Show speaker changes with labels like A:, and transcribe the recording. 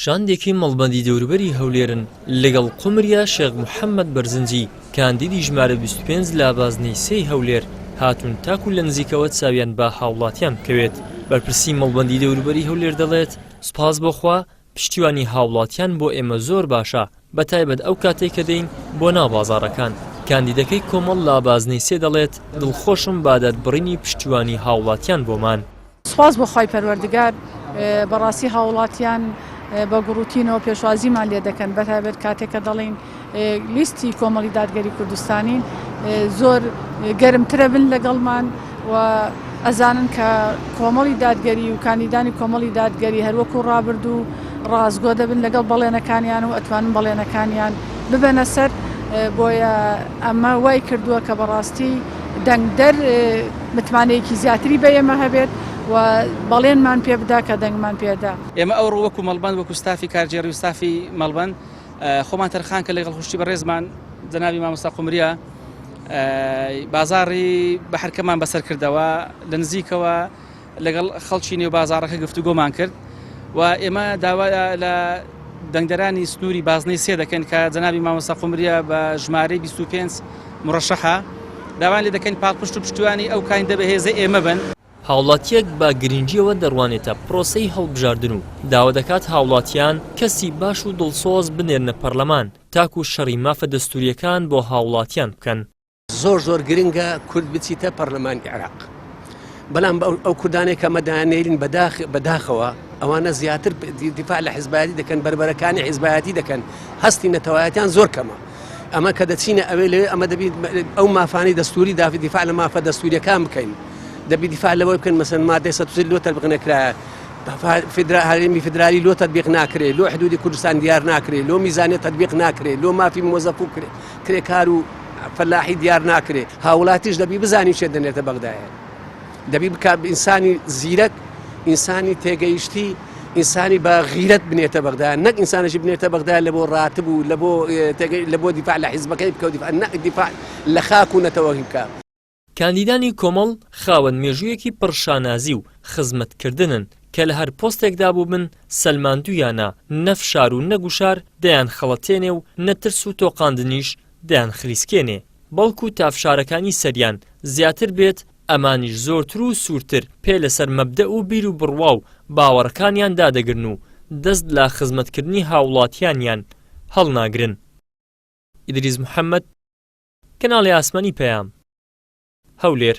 A: پیشاندێکی مەڵبەندی دەوروبەری هەولێرن لەگەڵ قومریا شێخ محەممەد بەرزنجی کاندیدی ژمارە 25 لا بازنەی سێی هەولێر هاتوون تاکو لە نزیکەوە چاویان با هاوڵاتیان بکەوێت. بەرپرسی مەڵبەندی دەوروبەری هەولێر دەڵێت سوپاس بۆخوا پشتیوانی هاوڵاتیان بۆ ئێمە زۆر باشە، بەتایبەت ئەو کاتێک کە دەین بۆ ناو بازاڕەکان. کاندیدەکەی کۆمەڵ لا بازنەی سێ دەڵێت دڵخۆشم بادات بڕینی پشتیوانی هاوڵاتیان بۆمان.
B: سوپاس بۆ خی پەروەردگار، بەڕاستی هاوڵاتیان بە گوڕوتینەوە پێشوازیمان لێ دەکەن، بەتایبەت کاتێککە دەڵین لیستی کۆمەڵی دادگەری کوردستانین زۆر گەرمترە بن لەگەڵمان و ئەزانن کە کۆمەڵی دادگەری و کاندیدانی کۆمەڵی دادگەری هەروەکو ڕابرد و ڕازگۆ دەبن لەگەڵ بەڵێنەکانیان و ئەتوانن بەڵێنەکانیان ببەنە سەر. بۆیە ئەمە وای کردووە کە بەڕاستی دەنگدەر متمانەیەکی زیاتری بە ئێمە هەبێت و بەڵێنمان پێ بدا کە دەنگمان پێدا.
C: ئێمە ئەو ڕووەکو مەڵبەند وەکو ستافی کارجێڕی و ستافی مەڵبەند خۆمان تەرخان کە لەگەڵ خوشتی بەڕێزمان جەنابی مامۆستا قومریا بازاڕی بەحرکەمان بەسەر کردەوە، لە نزیکەوە لەگەڵ خەڵکی نێو بازاڕەکە گفتوگۆمان کرد و ئێمە داوا لە دەنگدەرانی سنووری بازنەی سێ دەکەن کە جەنابی مامۆستا قومریا بە ژمارەی 25 مڕەشەحە داوان لێ دەکەن پاڵپشت و پشتیوانی ئەو کاندیدە بەهێزە ئێمە بن.
A: هاوڵاتیەک بە گرنگیەوە دەڕوانێتە پرۆسەی هەڵبژاردن و داوا دەکات هاوڵاتیان کەسی باش و دڵسۆز بنێرنە پەرلەمان تاکو شەڕی مافە دەستوریەکان بۆ هاوڵاتیان بکەن.
D: زۆر گرنگە کورد بچیتە پەرلەمانی عێراق، بەڵام ئەو کوردانێک کە مەدانێرین بەداخەوە ئەوانە زیاتر دیفاع لە حیزبایەتی دەکەن، بربەرەکانی حیزبایەتی دەکەن، هەستی نەتەوایەتیان زۆر کەمە. ئەمە کە دەچینە ئەوێ لێ ئەمە دەبێت ئەو مافانی دەستوری دافی دیفاع لە مافە دەستوریەکان بکەین، دەبی دیفاع لەوەی بکەن مەسەن مادەی 130 لۆ تەطبیق نەکرایە، هەرێمی فیدرالی لۆ تەطبیق ناکرێت، لۆ حدودی کوردستان دیار ناکرێت، لۆ میزانێت تەطبیق ناکرێت، لۆ مافی مۆزەف و کرێکار و فەلاحی دیار ناکرێت. هاوڵاتیش دەبی بزانی چێ دەنێتە بەغدایە، دەبی بکە ئینسانی زیرەک، ئینسانی تێگەیشتی، ئینسانی بە غیرەت بنێتە بەغدایە، نەک ئینسانێکی بنێتە بەغدایە لە بۆ ڕاتب و لە بۆ دیفاع لە حیزبەکەی بکە و دیفاع لە خاک و نەتەوەهی بکە.
A: کاندیدانی کۆمەڵ خاوەن مێژوویەکی پڕشانازی و خزمەتکردنن کە لە هەر پۆستێکدا بوو بن سەلماندویانە نەفشار و نەگوشار دەیان خەڵەتێنێ و نەترس و تۆقاندنیش دەیان خلیسکێنێ، بەڵکو تافشارەکانی سەریان زیاتر بێت، ئەمانیش زۆرتر و سوورتر پێ لەسەر مەبدە و بیر و بڕوا و باوەڕەکانیان دادەگرن و دەست لە خزمەتکردنی هاوڵاتیانیان هەڵناگرن. ئیدریس محەممەد، کەناڵی ئاسمانی پەیام، هەولێر.